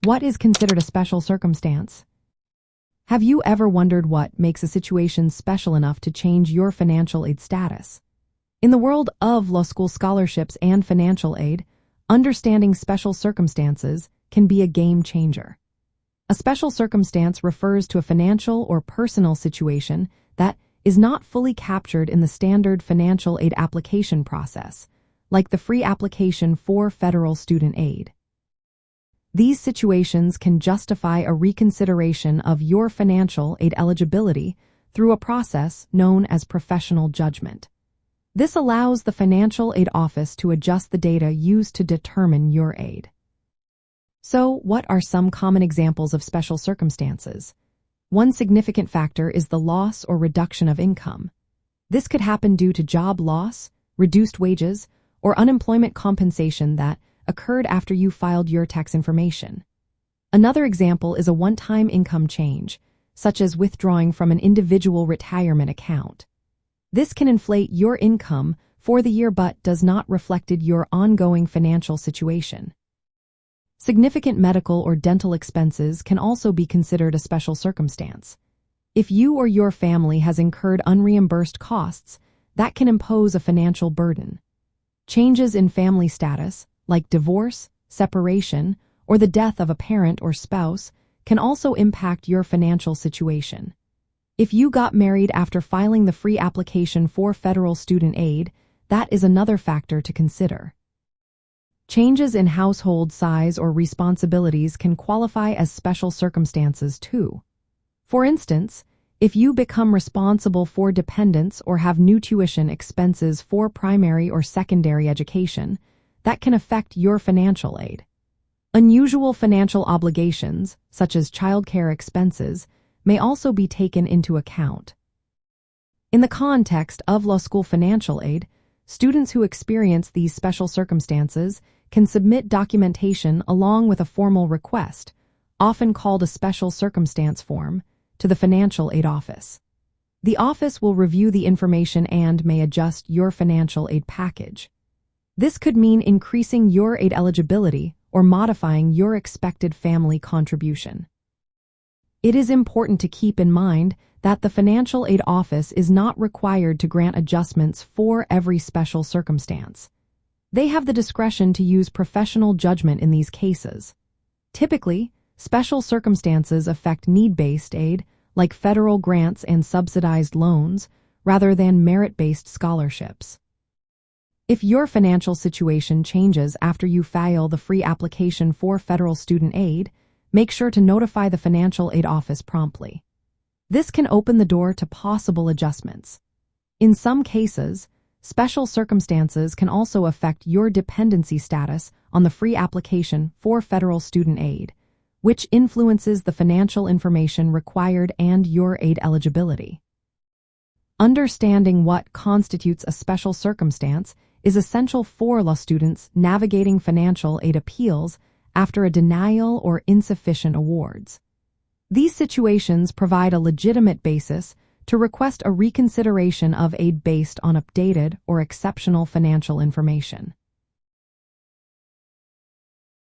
What is considered a special circumstance? Have you ever wondered what makes a situation special enough to change your financial aid status? In the world of law school scholarships and financial aid, understanding special circumstances can be a game changer. A special circumstance refers to a financial or personal situation that is not fully captured in the standard financial aid application process, like the free application for federal student aid. These situations can justify a reconsideration of your financial aid eligibility through a process known as professional judgment. This allows the financial aid office to adjust the data used to determine your aid. So, what are some common examples of special circumstances? One significant factor is the loss or reduction of income. This could happen due to job loss, reduced wages, or unemployment compensation that occurred after you filed your tax information. Another example is a one-time income change, such as withdrawing from an individual retirement account. This can inflate your income for the year but does not reflect your ongoing financial situation. Significant medical or dental expenses can also be considered a special circumstance. If you or your family has incurred unreimbursed costs, that can impose a financial burden. Changes in family status, like divorce, separation, or the death of a parent or spouse, can also impact your financial situation. If you got married after filing the free application for federal student aid, that is another factor to consider. Changes in household size or responsibilities can qualify as special circumstances too. For instance, if you become responsible for dependents or have new tuition expenses for primary or secondary education, that can affect your financial aid. Unusual financial obligations, such as childcare expenses, may also be taken into account. In the context of law school financial aid, students who experience these special circumstances can submit documentation along with a formal request, often called a special circumstance form, to the financial aid office. The office will review the information and may adjust your financial aid package. This could mean increasing your aid eligibility or modifying your expected family contribution. It is important to keep in mind that the financial aid office is not required to grant adjustments for every special circumstance. They have the discretion to use professional judgment in these cases. Typically, special circumstances affect need-based aid, like federal grants and subsidized loans, rather than merit-based scholarships. If your financial situation changes after you file the free application for federal student aid, make sure to notify the financial aid office promptly. This can open the door to possible adjustments. In some cases, special circumstances can also affect your dependency status on the free application for federal student aid, which influences the financial information required and your aid eligibility. Understanding what constitutes a special circumstance is essential for law students navigating financial aid appeals after a denial or insufficient awards. These situations provide a legitimate basis to request a reconsideration of aid based on updated or exceptional financial information.